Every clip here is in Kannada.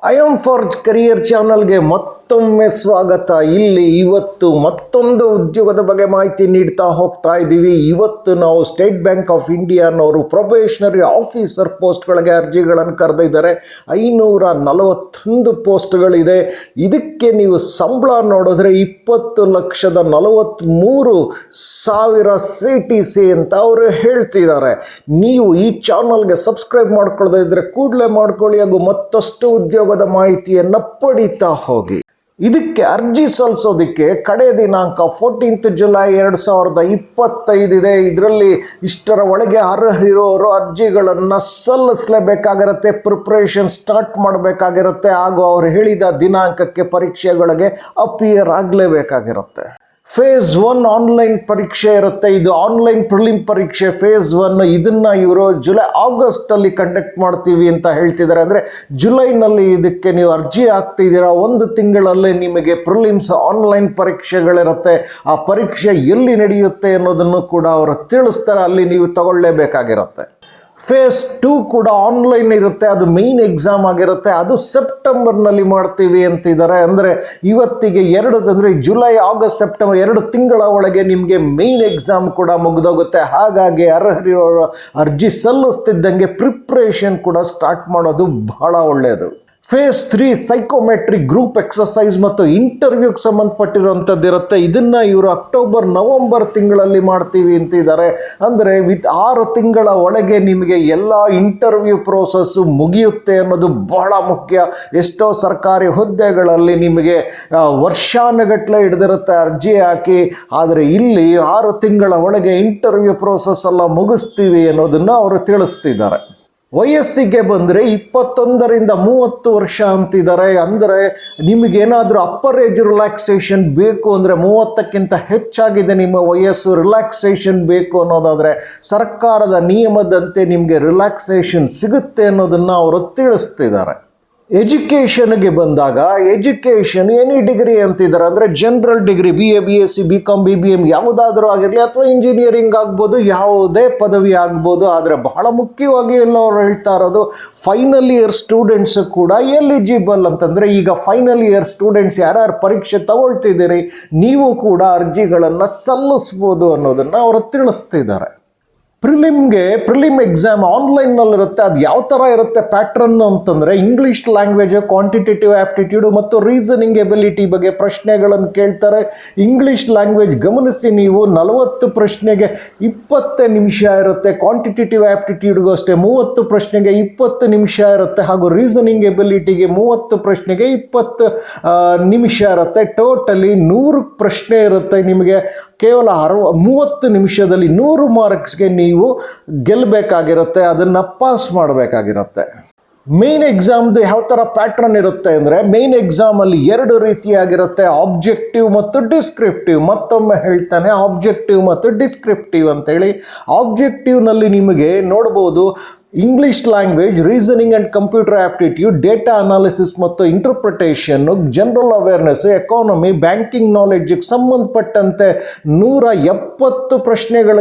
ಐ ಆಮ್ ಫಾರ್ ಕರಿಯರ್ ಚಾನಲ್ಗೆ ಮತ್ತೊಮ್ಮೆ ಸ್ವಾಗತ. ಇಲ್ಲಿ ಇವತ್ತು ಮತ್ತೊಂದು ಉದ್ಯೋಗದ ಬಗ್ಗೆ ಮಾಹಿತಿ ನೀಡ್ತಾ ಹೋಗ್ತಾ ಇದ್ದೀವಿ. ಇವತ್ತು ನಾವು ಸ್ಟೇಟ್ ಬ್ಯಾಂಕ್ ಆಫ್ ಇಂಡಿಯಾನವರು ಪ್ರೊಬೇಷನರಿ ಆಫೀಸರ್ ಪೋಸ್ಟ್ಗಳಿಗೆ ಅರ್ಜಿಗಳನ್ನು ಕರೆದಿದ್ದಾರೆ. 541 ಪೋಸ್ಟ್ಗಳಿದೆ. ಇದಕ್ಕೆ ನೀವು ಸಂಬಳ ನೋಡಿದ್ರೆ 20,43,000 CTC ಅಂತ ಅವರು ಹೇಳ್ತಿದ್ದಾರೆ. ನೀವು ಈ ಚಾನಲ್ಗೆ ಸಬ್ಸ್ಕ್ರೈಬ್ ಮಾಡ್ಕೊಳ್ಳದೇ ಇದ್ರೆ ಕೂಡಲೇ ಮಾಡ್ಕೊಳ್ಳಿ, ಹಾಗೂ ಮತ್ತಷ್ಟು ಉದ್ಯೋಗದ ಮಾಹಿತಿಯನ್ನು ಪಡಿತಾ ಹೋಗಿ. ಇದಕ್ಕೆ ಅರ್ಜಿ ಸಲ್ಲಿಸೋದಕ್ಕೆ ಕಡೆ ದಿನಾಂಕ 14 ಜುಲೈ 2025 ಇದೆ. ಇದರಲ್ಲಿ ಇಷ್ಟರ ಒಳಗೆ ಅರ್ಹರಿರೋರು ಅರ್ಜಿಗಳನ್ನು ಸಲ್ಲಿಸಲೇಬೇಕಾಗಿರುತ್ತೆ, ಪ್ರಿಪ್ರೇಷನ್ ಸ್ಟಾರ್ಟ್ ಮಾಡಬೇಕಾಗಿರುತ್ತೆ, ಹಾಗೂ ಅವರು ಹೇಳಿದ ದಿನಾಂಕಕ್ಕೆ ಪರೀಕ್ಷೆಗಳಿಗೆ ಅಪಿಯರ್ ಆಗಲೇಬೇಕಾಗಿರುತ್ತೆ. ಫೇಸ್ 1 ಆನ್ಲೈನ್ ಪರೀಕ್ಷೆ ಇರುತ್ತೆ. ಇದು ಆನ್ಲೈನ್ ಪ್ರಿಲಿಮ್ ಪರೀಕ್ಷೆ ಫೇಸ್ 1. ಇದನ್ನು ಇವರು ಆಗಸ್ಟಲ್ಲಿ ಕಂಡಕ್ಟ್ ಮಾಡ್ತೀವಿ ಅಂತ ಹೇಳ್ತಿದ್ದಾರೆ. ಅಂದರೆ ಜುಲೈನಲ್ಲಿ ಇದಕ್ಕೆ ನೀವು ಅರ್ಜಿ ಹಾಕ್ತಿದ್ದೀರಾ, 1 ತಿಂಗಳಲ್ಲೇ ನಿಮಗೆ ಪ್ರಿಲಿಮ್ಸ್ ಆನ್ಲೈನ್ ಪರೀಕ್ಷೆಗಳಿರುತ್ತೆ. ಆ ಪರೀಕ್ಷೆ ಎಲ್ಲಿ ನಡೆಯುತ್ತೆ ಅನ್ನೋದನ್ನು ಕೂಡ ಅವರು ತಿಳಿಸ್ತಾರೆ, ಅಲ್ಲಿ ನೀವು ತಗೊಳ್ಳೇಬೇಕಾಗಿರುತ್ತೆ. ಫೇಸ್ 2 ಕೂಡ ಆನ್ಲೈನ್ ಇರುತ್ತೆ, ಅದು ಮೇನ್ ಎಕ್ಸಾಮ್ ಆಗಿರುತ್ತೆ. ಅದು ಸೆಪ್ಟೆಂಬರ್ನಲ್ಲಿ ಮಾಡ್ತೀವಿ ಅಂತಿದ್ದಾರೆ. ಅಂದರೆ ಇವತ್ತಿಗೆ 2 ಅಂದರೆ ಜುಲೈ, ಆಗಸ್ಟ್, ಸೆಪ್ಟೆಂಬರ್ 2 ತಿಂಗಳ ಒಳಗೆ ನಿಮಗೆ ಮೇನ್ ಎಕ್ಸಾಮ್ ಕೂಡ ಮುಗಿದೋಗುತ್ತೆ. ಹಾಗಾಗಿ ಅರ್ಹರಿರೋರು ಅರ್ಜಿ ಸಲ್ಲಿಸ್ತಿದ್ದಂಗೆ ಪ್ರಿಪ್ರೇಷನ್ ಕೂಡ ಸ್ಟಾರ್ಟ್ ಮಾಡೋದು ಬಹಳ ಒಳ್ಳೆಯದು. ಫೇಸ್ 3 ಸೈಕೋಮೆಟ್ರಿಕ್ ಗ್ರೂಪ್ ಎಕ್ಸಸೈಸ್ ಮತ್ತು ಇಂಟರ್ವ್ಯೂಗೆ ಸಂಬಂಧಪಟ್ಟಿರುವಂಥದ್ದು ಇರುತ್ತೆ. ಇದನ್ನು ಇವರು ಅಕ್ಟೋಬರ್, ನವಂಬರ್ ತಿಂಗಳಲ್ಲಿ ಮಾಡ್ತೀವಿ ಅಂತಿದ್ದಾರೆ. ಅಂದರೆ 6 ತಿಂಗಳ ಒಳಗೆ ನಿಮಗೆ ಎಲ್ಲ ಇಂಟರ್ವ್ಯೂ ಪ್ರೋಸೆಸ್ಸು ಮುಗಿಯುತ್ತೆ ಅನ್ನೋದು ಬಹಳ ಮುಖ್ಯ. ಎಷ್ಟೋ ಸರ್ಕಾರಿ ಹುದ್ದೆಗಳಲ್ಲಿ ನಿಮಗೆ ವರ್ಷಾನುಗಟ್ಟಲೆ ಹಿಡಿದಿರುತ್ತೆ ಅರ್ಜಿ ಹಾಕಿ, ಆದರೆ ಇಲ್ಲಿ 6 ತಿಂಗಳ ಒಳಗೆ ಇಂಟರ್ವ್ಯೂ ಪ್ರೋಸೆಸ್ ಎಲ್ಲ ಮುಗಿಸ್ತೀವಿ ಅನ್ನೋದನ್ನು ಅವರು ತಿಳಿಸ್ತಿದ್ದಾರೆ. ವಯಸ್ಸಿಗೆ ಬಂದರೆ 21ರಿಂದ 30 ವರ್ಷ ಅಂತಿದ್ದಾರೆ. ಅಂದರೆ ನಿಮಗೇನಾದರೂ ಅಪ್ಪರ್ ಏಜ್ ರಿಲ್ಯಾಕ್ಸೇಷನ್ ಬೇಕು ಅಂದರೆ 30ಕ್ಕಿಂತ ಹೆಚ್ಚಾಗಿದೆ ನಿಮ್ಮ ವಯಸ್ಸು, ರಿಲ್ಯಾಕ್ಸೇಷನ್ ಬೇಕು ಅನ್ನೋದಾದರೆ ಸರ್ಕಾರದ ನಿಯಮದಂತೆ ನಿಮಗೆ ರಿಲ್ಯಾಕ್ಸೇಷನ್ ಸಿಗುತ್ತೆ ಅನ್ನೋದನ್ನು ಅವರು ತಿಳಿಸ್ತಿದ್ದಾರೆ. ಎಜುಕೇಷನ್ಗೆ ಬಂದಾಗ ಎಜುಕೇಷನ್ ಎನಿ ಡಿಗ್ರಿ ಅಂತಿದ್ದಾರೆ. ಅಂದರೆ general degree BA, BSc, BCom, BBM ಯಾವುದಾದ್ರೂ ಆಗಿರಲಿ, ಅಥವಾ ಇಂಜಿನಿಯರಿಂಗ್ ಆಗ್ಬೋದು, ಯಾವುದೇ ಪದವಿ ಆಗ್ಬೋದು. ಆದರೆ ಬಹಳ ಮುಖ್ಯವಾಗಿ ಎಲ್ಲವರು ಹೇಳ್ತಾ ಇರೋದು ಫೈನಲ್ ಇಯರ್ ಸ್ಟೂಡೆಂಟ್ಸ್ ಕೂಡ ಎಲಿಜಿಬಲ್ ಅಂತಂದರೆ, ಈಗ ಫೈನಲ್ ಇಯರ್ ಸ್ಟೂಡೆಂಟ್ಸ್ ಯಾರ್ಯಾರು ಪರೀಕ್ಷೆ ತಗೊಳ್ತಿದ್ದೀರಿ ನೀವು ಕೂಡ ಅರ್ಜಿಗಳನ್ನು ಸಲ್ಲಿಸ್ಬೋದು ಅನ್ನೋದನ್ನು ಅವರು ತಿಳಿಸ್ತಿದ್ದಾರೆ. Prelim exam ಆನ್ಲೈನ್ನಲ್ಲಿರುತ್ತೆ. ಅದು ಯಾವ ಥರ ಇರುತ್ತೆ ಪ್ಯಾಟ್ರನ್ ಅಂತಂದರೆ, ಇಂಗ್ಲೀಷ್ ಲ್ಯಾಂಗ್ವೇಜ್, ಕ್ವಾಂಟಿಟೇಟಿವ್ ಆ್ಯಪ್ಟಿಟ್ಯೂಡ್ ಮತ್ತು ರೀಸನಿಂಗ್ ಎಬಿಲಿಟಿ ಬಗ್ಗೆ ಪ್ರಶ್ನೆಗಳನ್ನು ಕೇಳ್ತಾರೆ. ಇಂಗ್ಲೀಷ್ ಲ್ಯಾಂಗ್ವೇಜ್ ಗಮನಿಸಿ, ನೀವು 40 ಪ್ರಶ್ನೆಗೆ 20 ನಿಮಿಷ ಇರುತ್ತೆ. ಕ್ವಾಂಟಿಟೇಟಿವ್ ಆ್ಯಪ್ಟಿಟ್ಯೂಡ್ಗೂ ಅಷ್ಟೇ 30 ಪ್ರಶ್ನೆಗೆ 20 ನಿಮಿಷ ಇರುತ್ತೆ, ಹಾಗೂ ರೀಸನಿಂಗ್ ಎಬಿಲಿಟಿಗೆ 30 ಪ್ರಶ್ನೆಗೆ 20 ನಿಮಿಷ ಇರುತ್ತೆ. ಟೋಟಲಿ 100 ಪ್ರಶ್ನೆ ಇರುತ್ತೆ. ನಿಮಗೆ ಕೇವಲ 30 ನಿಮಿಷದಲ್ಲಿ 100 ಮಾರ್ಕ್ಸ್ಗೆ ನೀವು ಗೆಲ್ಲಬೇಕಾಗಿರುತ್ತೆ, ಅದನ್ನು ಪಾಸ್ ಮಾಡಬೇಕಾಗಿರುತ್ತೆ. ಮೇನ್ ಎಕ್ಸಾಮ್ದು ಯಾವ ಥರ ಪ್ಯಾಟ್ರನ್ ಇರುತ್ತೆ ಅಂದರೆ, ಮೇನ್ ಎಕ್ಸಾಮಲ್ಲಿ 2 ರೀತಿಯಾಗಿರುತ್ತೆ, ಆಬ್ಜೆಕ್ಟಿವ್ ಮತ್ತು ಡಿಸ್ಕ್ರಿಪ್ಟಿವ್. ಮತ್ತೊಮ್ಮೆ ಹೇಳ್ತಾನೆ, ಆಬ್ಜೆಕ್ಟಿವ್ ಮತ್ತು ಡಿಸ್ಕ್ರಿಪ್ಟಿವ್ ಅಂತೇಳಿ. ಆಬ್ಜೆಕ್ಟಿವ್ನಲ್ಲಿ ನಿಮಗೆ ನೋಡ್ಬೋದು English language, reasoning and computer aptitude, data analysis ಮತ್ತು interpretation, general awareness, economy, banking ನಾಲೆಡ್ಜಿಗೆ ಸಂಬಂಧಪಟ್ಟಂತೆ 170 ಪ್ರಶ್ನೆಗಳ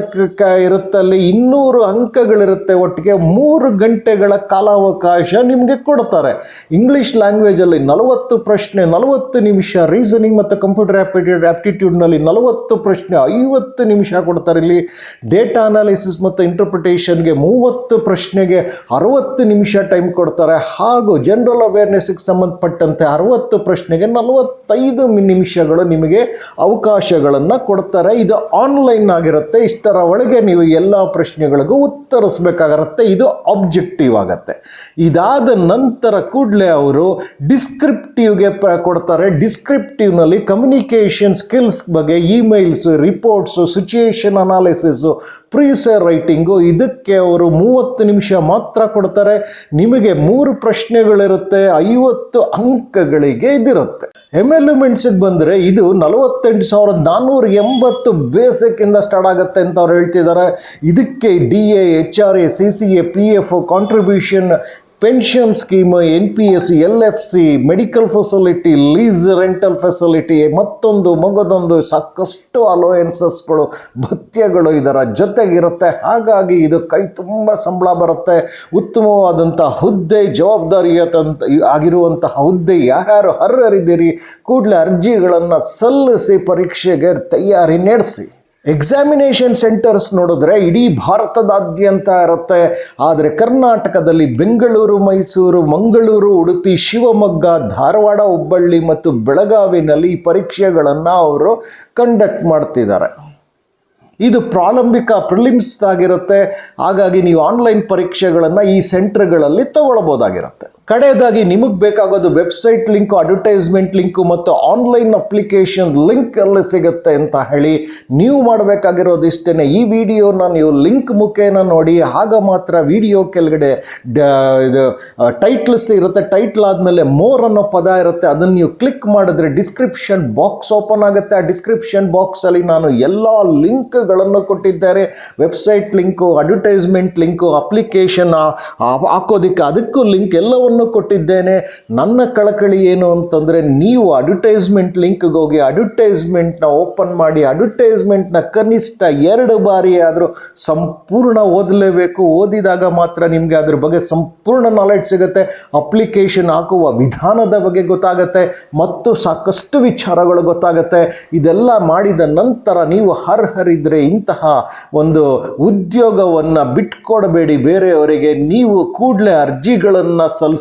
ಇರುತ್ತಲ್ಲಿ 200 ಅಂಕಗಳಿರುತ್ತೆ. ಒಟ್ಟಿಗೆ 3 ಗಂಟೆಗಳ ಕಾಲಾವಕಾಶ ನಿಮಗೆ ಕೊಡ್ತಾರೆ. ಇಂಗ್ಲೀಷ್ ಲ್ಯಾಂಗ್ವೇಜಲ್ಲಿ 40 ಪ್ರಶ್ನೆ 40 ನಿಮಿಷ, ರೀಸನಿಂಗ್ ಮತ್ತು ಕಂಪ್ಯೂಟರ್ ಆ್ಯಪ್ಟಿಟ್ಯೂಡ್ನಲ್ಲಿ 40 ಪ್ರಶ್ನೆ 50 ನಿಮಿಷ ಕೊಡ್ತಾರೆ. ಇಲ್ಲಿ ಡೇಟಾ ಅನಾಲಿಸಿಸ್ ಮತ್ತು ಇಂಟರ್ಪ್ರಿಟೇಷನ್ಗೆ 30 ಪ್ರಶ್ನೆಗೆ 60 ನಿಮಿಷ ಟೈಮ್ ಕೊಡ್ತಾರೆ. ಹಾಗೂ ಜನರಲ್ ಅವೇರ್ನೆಸ್ಗೆ ಸಂಬಂಧಪಟ್ಟಂತೆ 60 ಪ್ರಶ್ನೆಗೆ 45 ನಿಮಿಷಗಳು ನಿಮಗೆ ಅವಕಾಶಗಳನ್ನು ಕೊಡ್ತಾರೆ. ಇದು ಆನ್ಲೈನ್ ಆಗಿರುತ್ತೆ. ಇಷ್ಟರ ಒಳಗೆ ನೀವು ಎಲ್ಲ ಪ್ರಶ್ನೆಗಳಿಗೂ ಉತ್ತರಿಸಬೇಕಾಗಿರುತ್ತೆ. ಇದು ಆಬ್ಜೆಕ್ಟಿವ್ ಆಗುತ್ತೆ. ಇದಾದ ನಂತರ ಕೂಡಲೇ ಅವರು ಡಿಸ್ಕ್ರಿಪ್ಟಿವ್ಗೆ ಕೊಡ್ತಾರೆ. ಡಿಸ್ಕ್ರಿಪ್ಟಿವ್ನಲ್ಲಿ ಕಮ್ಯುನಿಕೇಷನ್ ಸ್ಕಿಲ್ಸ್ ಬಗ್ಗೆ, emails, reports, situation analysis, ಪ್ರೀಸರ್ writing, ಇದಕ್ಕೆ ಅವರು 30 ನಿಮಿಷ ಮಾತ್ರ ಕೊಡ್ತಾರೆ. ನಿಮಗೆ 3 ಪ್ರಶ್ನೆಗಳಿರುತ್ತೆ, 50 ಅಂಕಗಳಿಗೆ ಇದಿರುತ್ತೆ. ಎಮ್ಎಲ್ಯುಮೆಂಟ್ಸಿಗೆ ಬಂದರೆ ಇದು 48,480 ಬೇಸಿಕ್ಕಿಂದ ಸ್ಟಾರ್ಟ್ ಆಗುತ್ತೆ ಅಂತ ಅವ್ರು ಹೇಳ್ತಿದ್ದಾರೆ. ಇದಕ್ಕೆ DA, HRA, CCA, PF, contribution, pension scheme, NPS, LFC, medical facility, lease rental facility, ಮಗದೊಂದು ಸಾಕಷ್ಟು ಅಲೋಯನ್ಸಸ್ಗಳು, ಭತ್ಯಗಳು ಇದರ ಜೊತೆಗಿರುತ್ತೆ. ಹಾಗಾಗಿ ಇದು ಕೈ ತುಂಬ ಸಂಬಳ ಬರುತ್ತೆ. ಉತ್ತಮವಾದಂಥ ಹುದ್ದೆ, ಜವಾಬ್ದಾರಿಯಂತ ಆಗಿರುವಂತಹ ಹುದ್ದೆ ಯಾರ್ಯಾರು ಅರ್ಹರಿದ್ದೀರಿ ಕೂಡಲೇ ಅರ್ಜಿಗಳನ್ನು ಸಲ್ಲಿಸಿ ಪರೀಕ್ಷೆಗೆ ತಯಾರಿ ನಡೆಸಿ. ಎಕ್ಸಾಮಿನೇಷನ್ ಸೆಂಟರ್ಸ್ ನೋಡಿದ್ರೆ ಇಡೀ ಭಾರತದಾದ್ಯಂತ ಇರುತ್ತೆ. ಆದರೆ ಕರ್ನಾಟಕದಲ್ಲಿ ಬೆಂಗಳೂರು, ಮೈಸೂರು, ಮಂಗಳೂರು, ಉಡುಪಿ, ಶಿವಮೊಗ್ಗ, ಧಾರವಾಡ, ಹುಬ್ಬಳ್ಳಿ ಮತ್ತು ಬೆಳಗಾವಿನಲ್ಲಿ ಈ ಪರೀಕ್ಷೆಗಳನ್ನು ಅವರು ಕಂಡಕ್ಟ್ ಮಾಡ್ತಿದ್ದಾರೆ. ಇದು ಪ್ರಾರಂಭಿಕ ಪ್ರಿಲಿಮ್ಸ್ ಆಗಿರುತ್ತೆ. ಹಾಗಾಗಿ ನೀವು ಆನ್ಲೈನ್ ಪರೀಕ್ಷೆಗಳನ್ನು ಈ ಸೆಂಟರ್ಗಳಲ್ಲಿ ತಗೊಳ್ಬೋದಾಗಿರುತ್ತೆ. ಕಡೆಯದಾಗಿ ನಿಮಗೆ ಬೇಕಾಗೋದು ವೆಬ್ಸೈಟ್ ಲಿಂಕು, ಅಡ್ವರ್ಟೈಸ್ಮೆಂಟ್ ಲಿಂಕು ಮತ್ತು ಆನ್ಲೈನ್ ಅಪ್ಲಿಕೇಶನ್ ಲಿಂಕ್ ಎಲ್ಲಿ ಸಿಗುತ್ತೆ ಅಂತ ಹೇಳಿ ನೀವು ಮಾಡಬೇಕಾಗಿರೋದು ಇಷ್ಟೇ. ಈ ವಿಡಿಯೋನ ನೀವು ಲಿಂಕ್ ಮುಖೇನ ನೋಡಿ. ಆಗ ಮಾತ್ರ ವಿಡಿಯೋ ಕೆಳಗಡೆ ಇದು ಟೈಟ್ಲ್ಸ್ ಇರುತ್ತೆ. ಟೈಟ್ಲ್ ಆದಮೇಲೆ ಮೋರ್ ಅನ್ನೋ ಪದ ಇರುತ್ತೆ. ಅದನ್ನು ನೀವು ಕ್ಲಿಕ್ ಮಾಡಿದ್ರೆ ಡಿಸ್ಕ್ರಿಪ್ಷನ್ ಬಾಕ್ಸ್ ಓಪನ್ ಆಗುತ್ತೆ. ಆ ಡಿಸ್ಕ್ರಿಪ್ಷನ್ ಬಾಕ್ಸಲ್ಲಿ ನಾನು ಎಲ್ಲ ಲಿಂಕ್ಗಳನ್ನು ಕೊಟ್ಟಿದ್ದಾರೆ. Website link, advertisement link, application ಹಾಕೋದಕ್ಕೆ ಅದಕ್ಕೂ ಲಿಂಕ್ ಎಲ್ಲವನ್ನು ಕೊಟ್ಟಿದ್ದೇನೆ. ನನ್ನ ಕಳಕಳಿ ಏನು ಅಂತಂದರೆ, ನೀವು ಅಡ್ವರ್ಟೈಸ್ಮೆಂಟ್ ಲಿಂಕ್ಗೆ ಹೋಗಿ ಅಡ್ವರ್ಟೈಸ್ಮೆಂಟ್ನ ಓಪನ್ ಮಾಡಿ ಅಡ್ವರ್ಟೈಸ್ಮೆಂಟ್ನ ಕನಿಷ್ಠ 2 ಬಾರಿ ಆದರೂ ಸಂಪೂರ್ಣ ಓದಲೇಬೇಕು. ಓದಿದಾಗ ಮಾತ್ರ ನಿಮಗೆ ಅದ್ರ ಬಗ್ಗೆ ಸಂಪೂರ್ಣ ನಾಲೆಡ್ಜ್ ಸಿಗುತ್ತೆ. ಅಪ್ಲಿಕೇಶನ್ ಹಾಕುವ ವಿಧಾನದ ಬಗ್ಗೆ ಗೊತ್ತಾಗುತ್ತೆ ಮತ್ತು ಸಾಕಷ್ಟು ವಿಚಾರಗಳು ಗೊತ್ತಾಗುತ್ತೆ. ಇದೆಲ್ಲ ಮಾಡಿದ ನಂತರ ನೀವು ಅರ್ಹರಿದ್ದರೆ ಇಂತಹ ಒಂದು ಉದ್ಯೋಗವನ್ನು ಬಿಟ್ಕೊಡಬೇಡಿ ಬೇರೆಯವರಿಗೆ. ನೀವು ಕೂಡಲೇ ಅರ್ಜಿಗಳನ್ನು ಸಲ್ಲಿಸೋದಕ್ಕೆ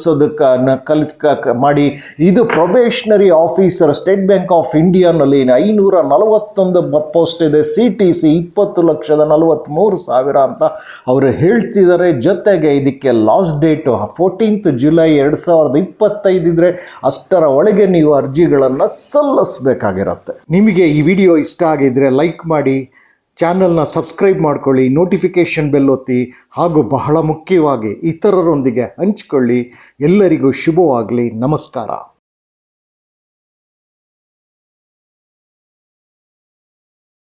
ಮಾಡಿ. ಇದು probationary officer, State Bank of ಇಂಡಿಯಾನಲ್ಲಿ 541 ಪೋಸ್ಟ್ ಇದೆ. CTC 20,43,000 ಅಂತ ಅವರು ಹೇಳ್ತಿದ್ದಾರೆ. ಜೊತೆಗೆ ಇದಕ್ಕೆ ಲಾಸ್ಟ್ ಡೇಟು 14th ಜುಲೈ 2025 ಇದ್ರೆ ಅಷ್ಟರ ಒಳಗೆ ನೀವು ಅರ್ಜಿಗಳನ್ನು ಸಲ್ಲಿಸಬೇಕಾಗಿರುತ್ತೆ. ನಿಮಗೆ ಈ ವಿಡಿಯೋ ಇಷ್ಟ ಆಗಿದ್ರೆ ಲೈಕ್ ಮಾಡಿ, ಚಾನಲ್ನ ಸಬ್ಸ್ಕ್ರೈಬ್ ಮಾಡ್ಕೊಳ್ಳಿ, ನೋಟಿಫಿಕೇಷನ್ ಬೆಲ್ ಒತ್ತಿ, ಹಾಗೂ ಬಹಳ ಮುಖ್ಯವಾಗಿ ಇತರರೊಂದಿಗೆ ಹಂಚಿಕೊಳ್ಳಿ. ಎಲ್ಲರಿಗೂ ಶುಭವಾಗಲಿ. ನಮಸ್ಕಾರ.